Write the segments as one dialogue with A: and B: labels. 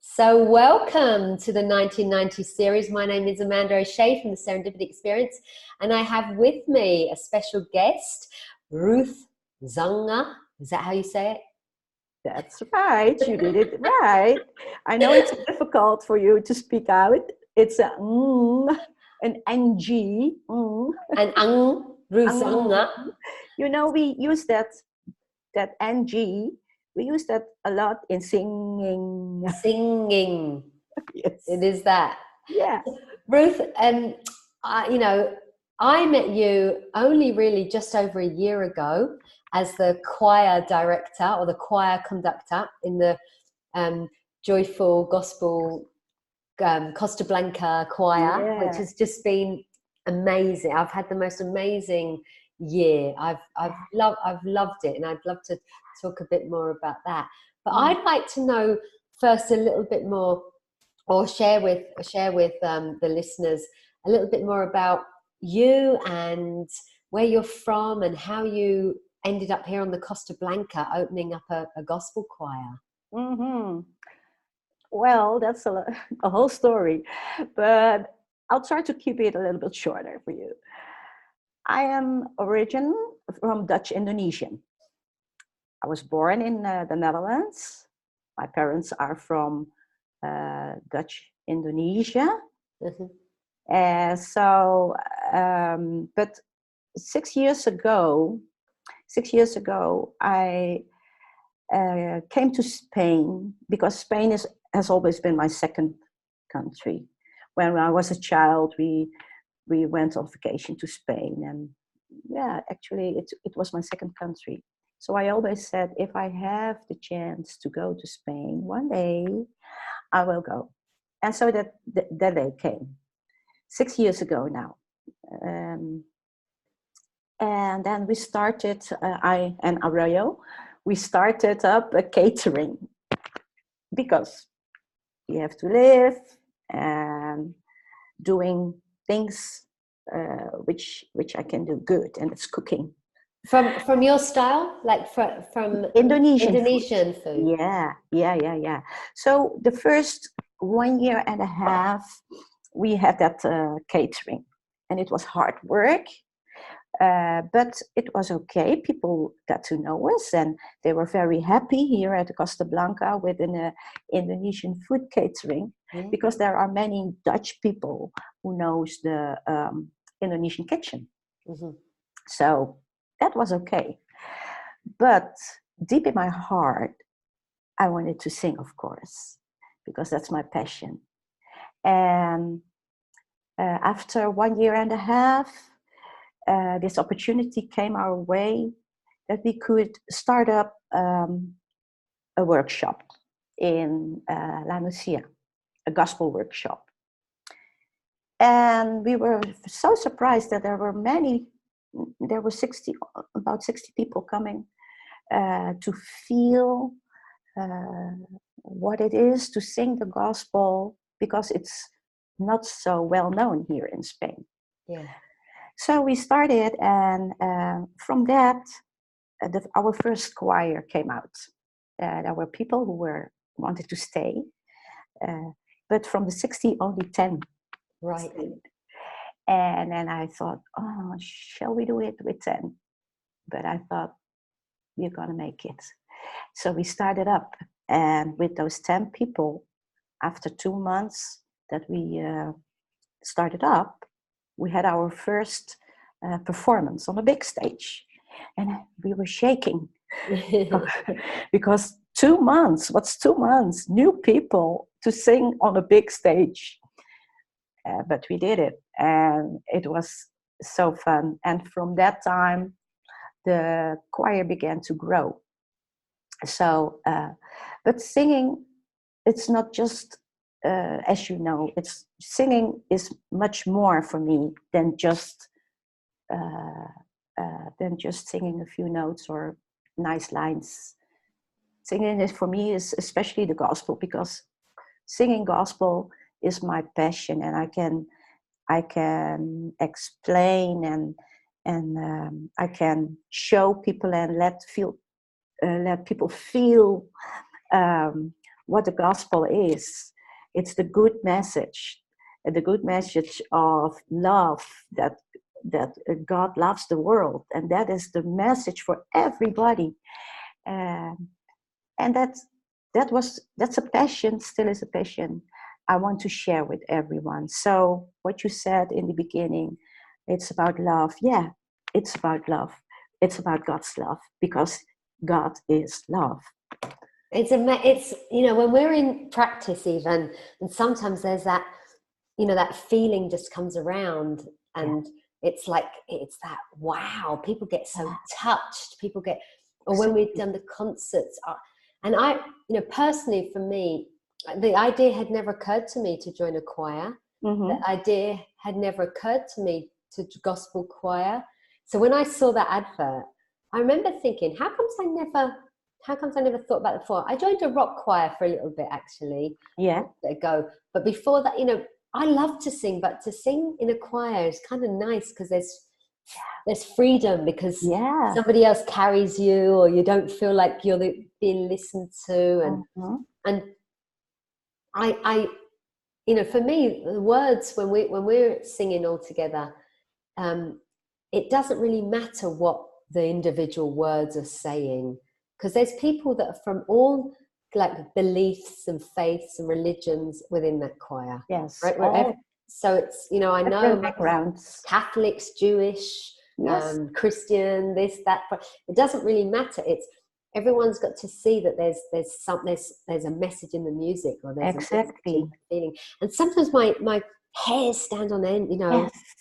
A: So welcome to the 1990 series. My name is Amanda O'Shea from the Serendipity Experience, and I have with me a special guest, Ruth Zange. Is that how you say it?
B: That's right. You did it right. I know it's difficult for you to speak out. It's a an ng.
A: And Ruth Zange.
B: You know, we use that ng. We use that a lot in singing.
A: Singing.
B: Yes.
A: It is that.
B: Yeah.
A: Ruth, I met you only really just over a year ago as the choir director or the choir conductor in the joyful gospel Costa Blanca choir, which has just been amazing. I've had the most amazing year. I've loved it, and I'd love to talk a bit more about that. But I'd like to know first a little bit more, or share with the listeners a little bit more about you and where you're from and how you ended up here on the Costa Blanca opening up a gospel choir.
B: Mm-hmm. Well, that's a whole story, but I'll try to keep it a little bit shorter for you. I am origin from Dutch Indonesian. I was born in the Netherlands. My parents are from Dutch Indonesia.
A: Mm-hmm.
B: But 6 years ago, I came to Spain because Spain has always been my second country. When I was a child, we went on vacation to Spain, and actually it was my second country. So I always said, if I have the chance to go to Spain one day, I will go. And so that day came 6 years ago now. And then we started, I and Arroyo, we started up a catering because you have to live and doing things which I can do good, and it's cooking.
A: From your style, like from
B: Indonesian
A: food.
B: Yeah. So the first 1 year and a half, we had that catering, and it was hard work. But it was okay. People got to know us, and they were very happy here at Costa Blanca with an Indonesian food catering, because there are many Dutch people who knows the Indonesian kitchen.
A: Mm-hmm.
B: So that was okay. But deep in my heart, I wanted to sing, of course, because that's my passion. And after 1 year and a half, this opportunity came our way that we could start up a workshop in La Nucia, a gospel workshop. And we were so surprised that there were about 60 people coming to feel what it is to sing the gospel, because it's not so well known here in Spain.
A: Yeah.
B: So we started, and from that, our first choir came out. There were people who wanted to stay, but from the 60, only 10 stayed. And then I thought, oh, shall we do it with 10? But I thought, we're going to make it. So we started up, and with those 10 people, after 2 months that we started up, we had our first performance on a big stage, and we were shaking because 2 months, what's 2 months? New people to sing on a big stage. But we did it, and it was so fun. And from that time, the choir began to grow. So, but singing, it's not just, as you know, singing is much more for me than just singing a few notes or nice lines. Singing is, for me, is especially the gospel, because singing gospel is my passion, and I can explain and I can show people and let people feel what the gospel is. It's the good message, the good message of love, that God loves the world, and that is the message for everybody. And that's a passion, still is a passion I want to share with everyone. So what you said in the beginning, it's about love. Yeah, it's about love. It's about God's love, because God is love.
A: It's when we're in practice even, and sometimes there's that, that feeling just comes around, and it's that, wow, people get so touched, or when we've done the concerts, and I, personally for me, the idea had never occurred to me to join a choir. The idea had never occurred to me to gospel choir. So when I saw that advert, I remember thinking, how comes I never thought about it before? I joined a rock choir for a little bit, actually,
B: Yeah,
A: ago. But before that, I love to sing, but to sing in a choir is kind of nice because there's freedom, because somebody else carries you, or you don't feel like you're being listened to, and I for me, the words when we're singing all together, it doesn't really matter what the individual words are saying, because there's people that are from all beliefs and faiths and religions within that choir.
B: Yes.
A: Right. So it's I know
B: backgrounds.
A: Catholics, Jewish, Christian, this, that, but it doesn't really matter. It's everyone's got to see that there's a message in the music, or there's a message in the feeling. And sometimes my hairs stand on end.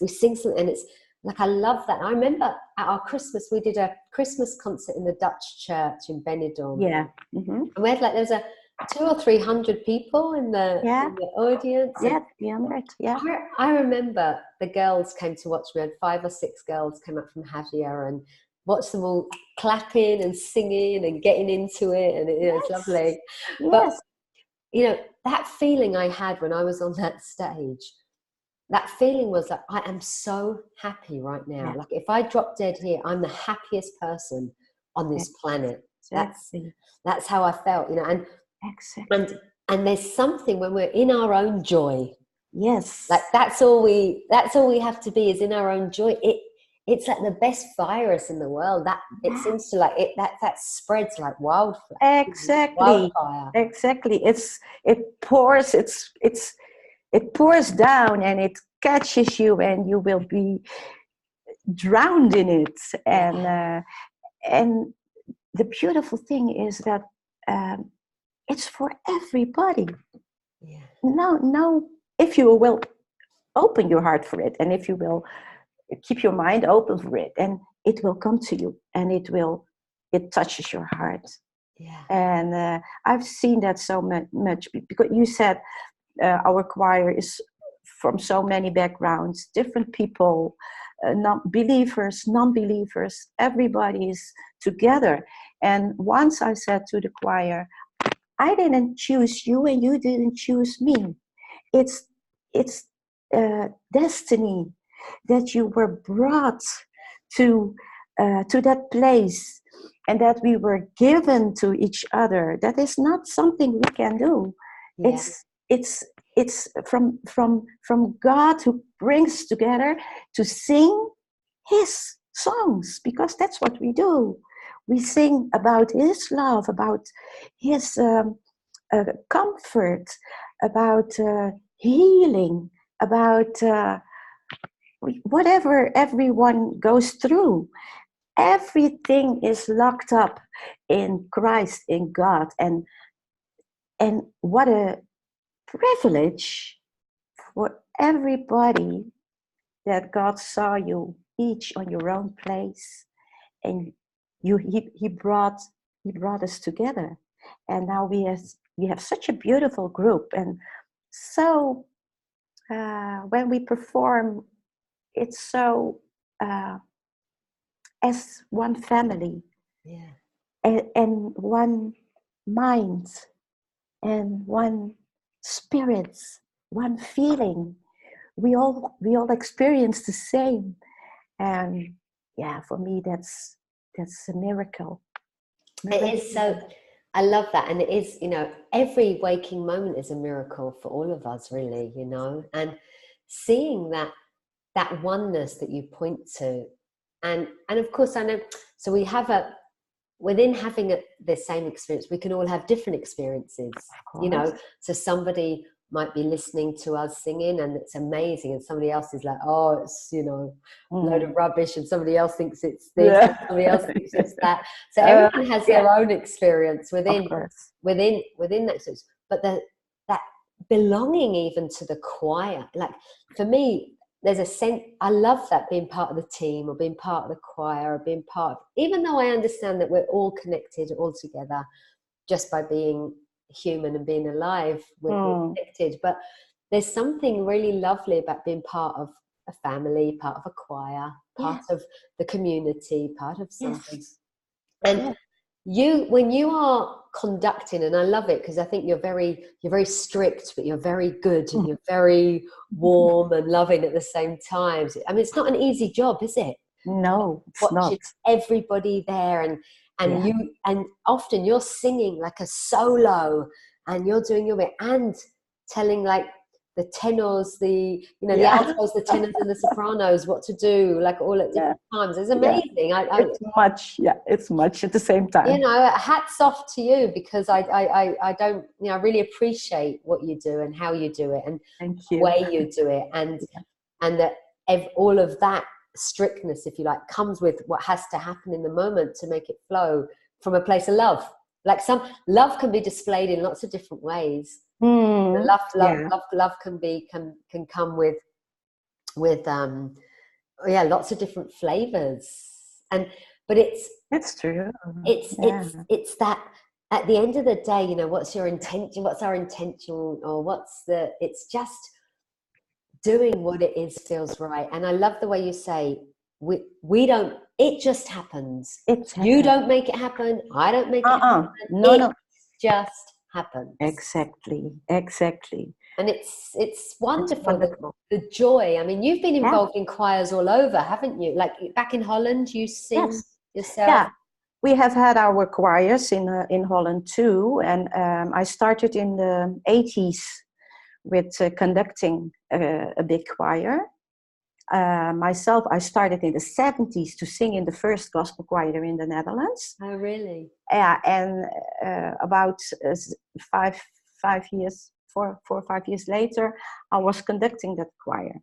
A: We sing something, and it's like, I love that. I remember at our Christmas, we did a Christmas concert in the Dutch church in Benidorm.
B: Yeah.
A: And we had there was 200 or 300 people in the audience.
B: Yeah, 300. Yeah.
A: I remember the girls came to watch. We had 5 or 6 girls came up from Javier and watched them all clapping and singing and getting into it, and it's lovely.
B: Yes.
A: But that feeling I had when I was on that stage, that feeling was like, I am so happy right now. Like, if I drop dead here, I'm the happiest person on this planet. That's how I felt, and there's something when we're in our own joy.
B: Yes.
A: Like, that's all we have to be, is in our own joy. It's like the best virus in the world. That it seems to that spreads like wildfire.
B: Wildfire. Exactly. It pours down, and it catches you, and you will be drowned in it. And the beautiful thing is that it's for everybody.
A: Yeah.
B: No, if you will open your heart for it, and if you will keep your mind open for it, and it will come to you, and it touches your heart.
A: Yeah.
B: And I've seen that so much, because you said our choir is from so many backgrounds, different people, believers, non-believers, everybody is together. And once I said to the choir, I didn't choose you, and you didn't choose me. It's destiny that you were brought to that place, and that we were given to each other. That is not something we can do. Yeah. It's from God, who brings together to sing His songs, because that's what we do. We sing about His love, about His comfort, about healing, about whatever everyone goes through. Everything is locked up in Christ, in God. And what a privilege for everybody that God saw you each on your own place, and He brought us together, and now we have such a beautiful group. And so when we perform, it's so as one family, and one mind, and one spirit, one feeling. We all experience the same, and for me that's a miracle.
A: It is. So I love that. And it is, you know, every waking moment is a miracle for all of us, really, you know, and seeing that oneness that you point to. And of course, I know, so we have within having the same experience, we can all have different experiences,
B: Of
A: you know.
B: course.
A: So somebody might be listening to us singing and it's amazing, and somebody else is like, oh, it's, you know, a load of
B: Mm.
A: rubbish, and somebody else thinks it's this, and
B: Yeah.
A: somebody else thinks it's that. So
B: Uh,
A: everyone has
B: yeah,
A: their own experience
B: of course.
A: within that experience. But that belonging even to the choir, like for me, there's a sense, I love that, being part of the team or being part of the choir or being part of, even though I understand that we're all connected all together just by being human and being alive, we're
B: Mm.
A: connected. But there's something really lovely about being part of a family, part of a choir, part
B: Yes,
A: of the community, part of something.
B: yes,
A: And
B: yes.
A: when you are conducting, and I love it because I think you're very strict, but you're very good, and
B: Mm.
A: you're very warm and loving at the same time. I mean, it's not an easy job, is it?
B: No, it's not.
A: Watching everybody there, and
B: Yeah,
A: you, and often you're singing like a solo, and you're doing your bit and telling like the tenors, the
B: yeah,
A: altos, the tenors, and the sopranos what to do, like all at
B: yeah,
A: different times. It's
B: yeah.
A: amazing.
B: It's much. Yeah, it's much at the same
A: You
B: time.
A: know, hats off to you, because I don't, I really appreciate what you do and how you do it and
B: Thank
A: the
B: you.
A: way you do it,
B: Yeah.
A: and that all of that strictness, if you like, comes with what has to happen in the moment to make it flow from a place of love. Like, some love can be displayed in lots of different ways.
B: Mm. Yeah,
A: Love can come with yeah, lots of different flavors, but
B: that's true.
A: it's
B: Yeah.
A: it's it's that, at the end of the day, you know, what's your intention, what's our intention, or it's just doing what it is feels right. And I love the way you say, we don't, it just happens.
B: It's
A: You
B: happened.
A: don't make it happen, I don't make it
B: Uh-uh.
A: happen,
B: No,
A: it
B: no.
A: just happens.
B: Exactly. Exactly.
A: And it's
B: It's
A: wonderful,
B: wonderful.
A: the joy. I mean, you've been
B: Yeah.
A: involved in choirs all over, haven't you? Like back in Holland, you sing
B: Yes.
A: yourself.
B: Yeah. We have had our choirs in Holland too, and I started in the 80s with conducting a big choir. Myself, I started in the 70s to sing in the first gospel choir in the Netherlands.
A: Oh, really?
B: Yeah, and about five, 5 years, 4 or 5 years later, I was conducting that choir.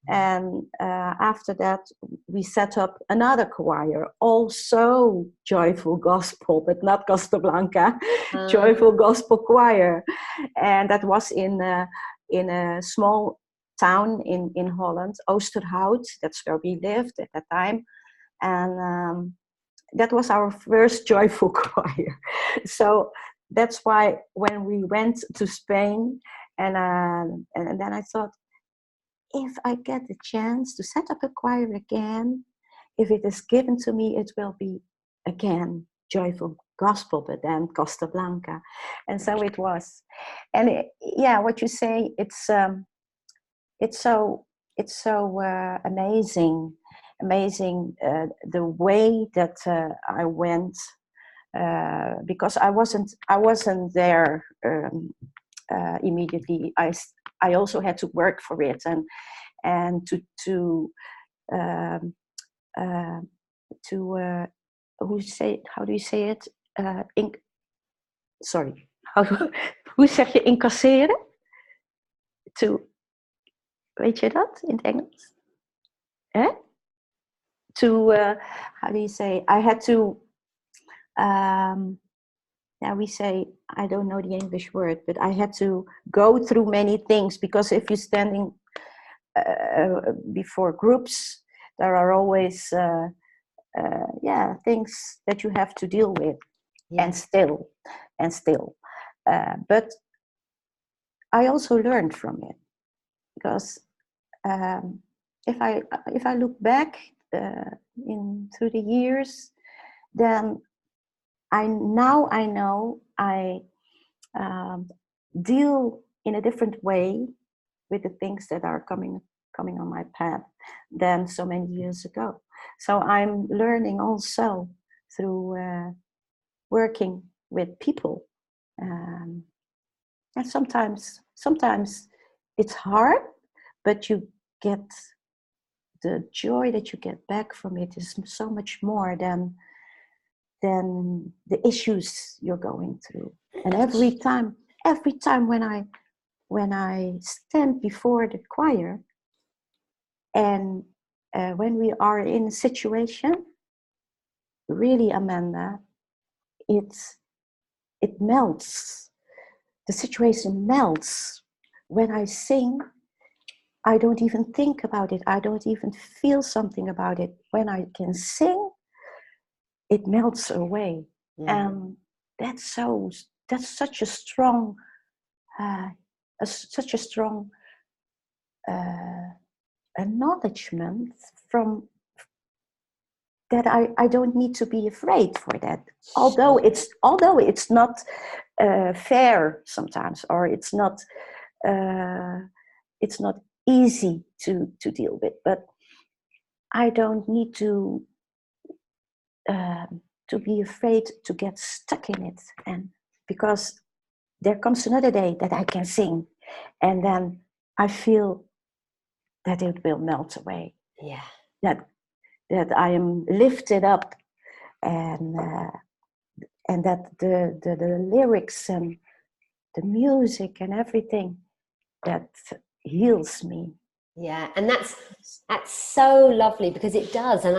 B: And after that, we set up another choir, also joyful gospel, but not Costa Blanca,
A: uh,
B: joyful gospel choir. And that was in a small town in Holland, Oosterhout. That's where we lived at that time. And that was our first joyful choir. So that's why when we went to Spain, and then I thought, if I get the chance to set up a choir again, if it is given to me, it will be again joyful gospel, but then Costa Blanca. And so it was. And yeah, what you say, it's so amazing the way that I went, because I wasn't there immediately. I also had to work for it, and to um, uh, to how do you say it? Sorry, hoe zeg je incasseren? To, weet je dat in het Engels? Eh? To how do you say? I had to. Yeah, we say, I don't know the English word, but I had to go through many things, because if you're standing before groups, there are always things that you have to deal with,
A: yeah.
B: and still. But I also learned from it, because um, if I look back in through the years, then I know I deal in a different way with the things that are coming on my path than so many years ago. So I'm learning also through working with people, and sometimes it's hard, but you get the joy that you get back from it is so much more than the issues you're going through. And every time when I stand before the choir, and when we are in a situation, really, Amanda, it melts. The situation melts. When I sing, I don't even think about it. I don't even feel something about it. When I can sing, it melts away.
A: Yeah.
B: And that's such a strong, such a strong acknowledgement from that. I don't need to be afraid for that. Although it's not fair sometimes, or it's not easy to deal with. But I don't need to be afraid to get stuck in it, and because there comes another day that I can sing, and then I feel that it will melt away.
A: Yeah.
B: That I am lifted up, and that the lyrics and the music and everything that heals me.
A: Yeah, and that's so lovely, because it does. And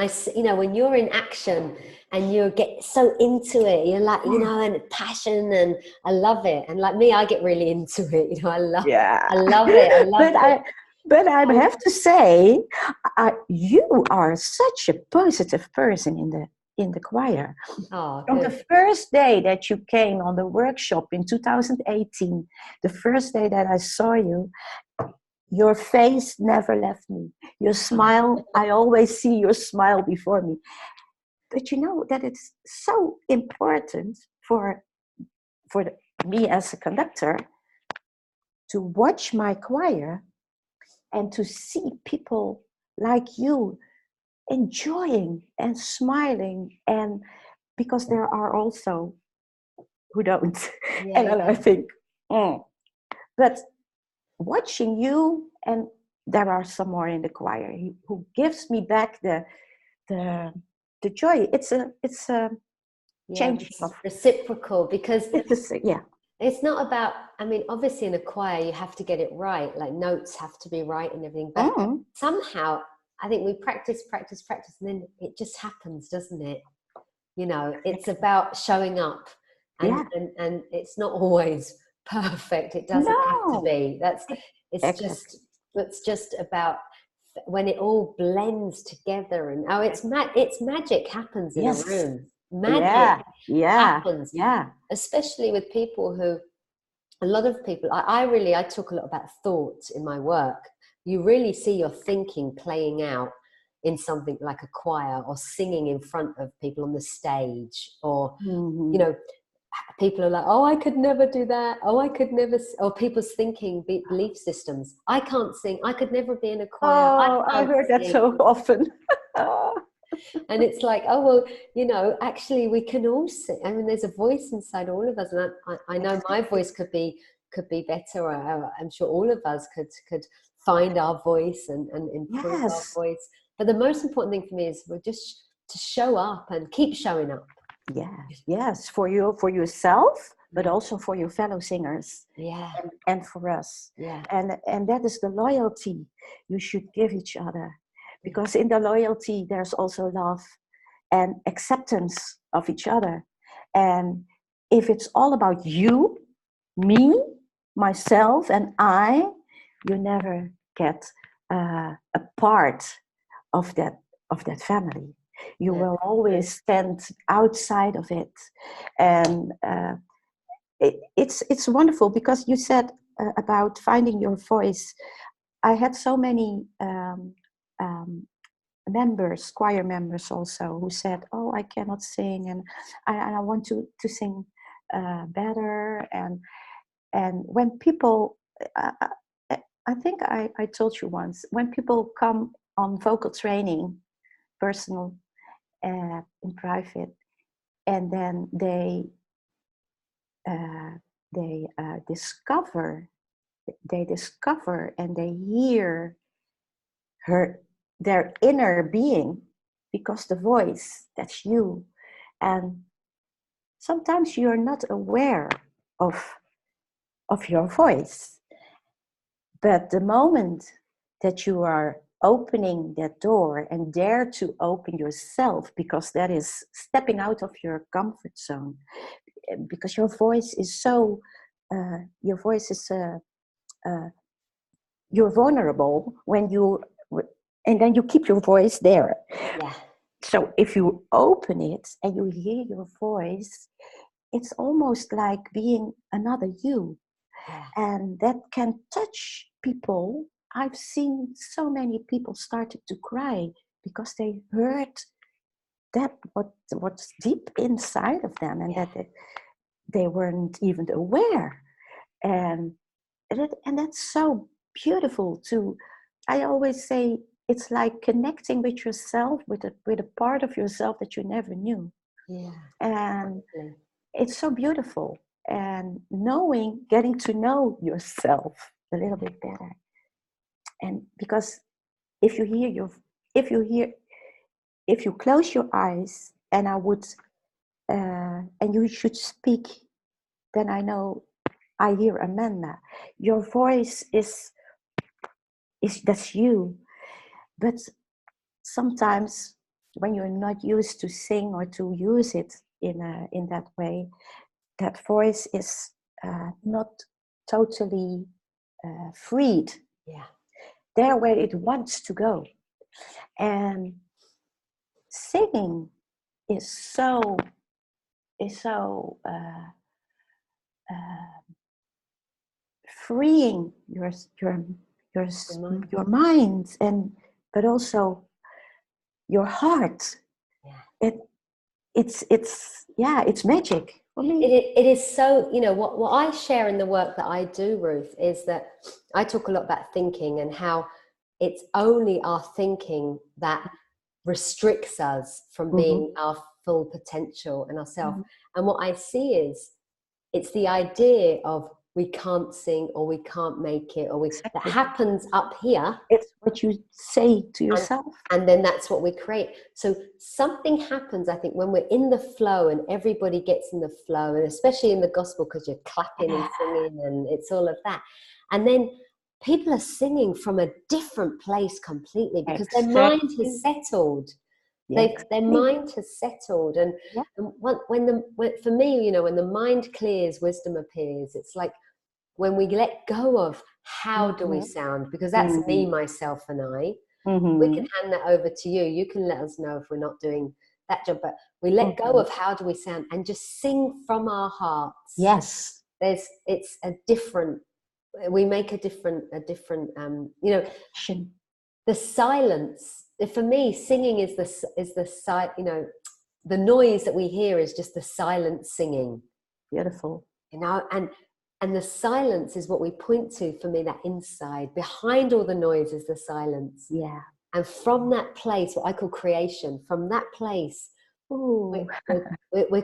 A: when you're in action and you get so into it, you're like, and passion, and I love it. And like me, I get really into it. I love it.
B: But I have to say, you are such a positive person in the choir.
A: Oh,
B: From the first day that you came on the workshop in 2018, the first day that I saw you, your face never left me. Your smile, I always see your smile before me. But you know that it's so important for me as a conductor to watch my choir and to see people like you enjoying and smiling, and because there are also who don't.
A: Yeah,
B: And then I think, but watching you, and there are some more in the choir who gives me back the joy. It's a change
A: it's
B: of
A: reciprocal, because
B: it's
A: not about, obviously in a choir you have to get it right, like notes have to be right and everything, but somehow I think we practice, and then it just happens, doesn't it? It's about showing up, and it's not always perfect. It doesn't have to be. It's just about when it all blends together, and it's magic happens in a room. Magic happens, especially with people who, a lot of people, I talk a lot about thought in my work. You really see your thinking playing out in something like a choir, or singing in front of people on the stage, or people are like, oh, I could never do that, oh, I could never, or people's thinking belief systems, I can't sing, I could never be in a choir.
B: I heard that so often.
A: And it's like, oh, well, actually we can all sing. There's a voice inside all of us, and I know my voice could be better, or I'm sure all of us could find our voice and improve our voice. But the most important thing for me is just to show up and keep showing up.
B: Yes, for yourself, but also for your fellow singers. And for us. And that is the loyalty you should give each other. Because in the loyalty, there's also love and acceptance of each other. And if it's all about you, me, myself, and I, you never get a part of that family. You will always stand outside of it. And it's wonderful, because you said about finding your voice. I had so many choir members also, who said, oh, I cannot sing, and I want to sing better. And when people, I think I told you once, when people come on vocal training, personal, in private, and then they they discover and they hear their inner being, because the voice, that's you. And sometimes you're not aware of your voice, but the moment that you are opening that door and dare to open yourself, because that is stepping out of your comfort zone, because your voice is so you're vulnerable when you, and then you keep your voice there.
A: Yeah.
B: So if you open it and you hear your voice, it's almost like being another you.
A: Yeah.
B: And that can touch people. I've seen so many people started to cry because they heard that what's deep inside of them, and that they weren't even aware. And that's so beautiful too. I always say it's like connecting with yourself, with a part of yourself that you never knew.
A: Yeah.
B: And
A: Exactly.
B: it's so beautiful. And getting to know yourself a little bit better. And because if you close your eyes and and you should speak, then I know I hear Amanda. Your voice is that's you. But sometimes when you're not used to sing or to use it in that way, that voice is not totally freed.
A: Yeah.
B: There where it wants to go. And singing is so freeing your mind, and but also your heart.
A: Yeah.
B: It's magic for me.
A: It is so, what I share in the work that I do, Ruth, is that I talk a lot about thinking and how it's only our thinking that restricts us from being our full potential and ourself. And what I see is it's the idea of we can't sing or we can't make it, or that happens up here.
B: It's what you say to yourself.
A: And then that's what we create. So something happens, I think, when we're in the flow, and everybody gets in the flow, and especially in the gospel, because you're clapping and singing and it's all of that. And then people are singing from a different place completely, because their mind has settled. Their mind has settled. And for me, when the mind clears, wisdom appears. It's like when we let go of how do we sound, because that's me, myself, and I. We can hand that over to you. You can let us know if we're not doing that job. But we let go of how do we sound and just sing from our hearts.
B: Yes.
A: It's a different. We make a different. The silence. For me, singing is the the noise that we hear is just the silent singing.
B: Beautiful.
A: And the silence is what we point to, for me, that inside. Behind all the noise is the silence.
B: Yeah.
A: And from that place, what I call creation, from that place, we're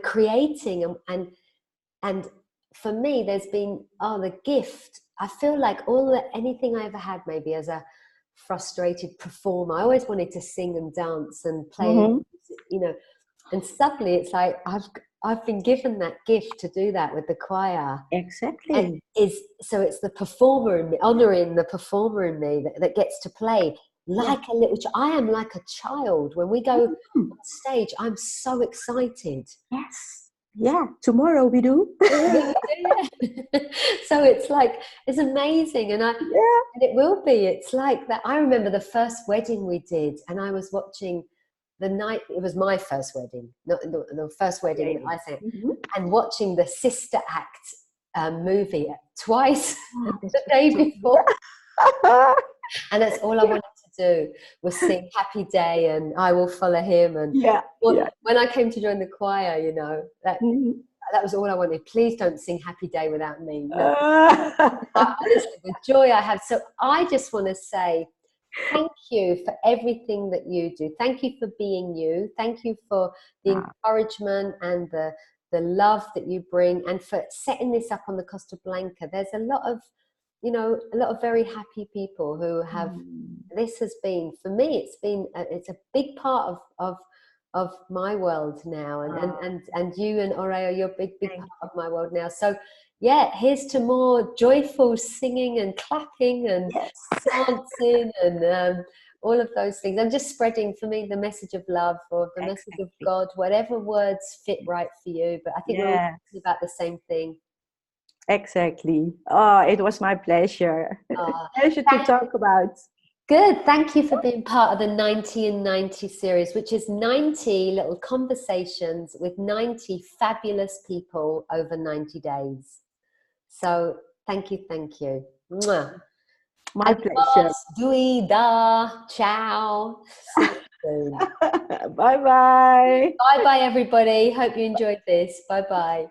A: creating. And for me, there's been, the gift. I feel like anything I ever had, maybe as a frustrated performer, I always wanted to sing and dance and play, and suddenly it's like, I've been given that gift to do that with the choir.
B: Exactly.
A: And so it's the performer in me, honouring the performer in me that gets to play like I am like a child. When we go on stage, I'm so excited.
B: Yes. Yeah. Tomorrow we do.
A: So it's like, it's amazing. And it will be. It's like that. I remember the first wedding we did, and I was watching the night, it was my first wedding, not the first wedding that I sang, and watching the Sister Act movie twice the day before. And that's all I wanted to do, was sing Happy Day and I Will Follow Him. And when I came to join the choir, that was all I wanted. Please don't sing Happy Day without me. Honestly, the joy I have. So I just want to say thank you for everything that you do. Thank you for being you. Thank you for the encouragement and the the love that you bring, and for setting this up on the Costa Blanca. There's a lot of, you know, a lot of very happy people who have, this has been, for me, it's a big part of my world now, and you and Oreo, you're a big part of my world now. So yeah, here's to more joyful singing and clapping and dancing and all of those things. I'm just spreading, for me, the message of love, or the message of God, whatever words fit right for you. But I think we're all talking about the same thing.
B: Exactly. Oh, it was my pleasure. Pleasure to talk about.
A: Good. Thank you for being part of the 90 and 90 series, which is 90 little conversations with 90 fabulous people over 90 days. So thank you. Thank you. Mwah.
B: My pleasure.
A: Duida. Ciao. See you soon.
B: Bye-bye.
A: Bye-bye, everybody. Hope you enjoyed this. Bye-bye.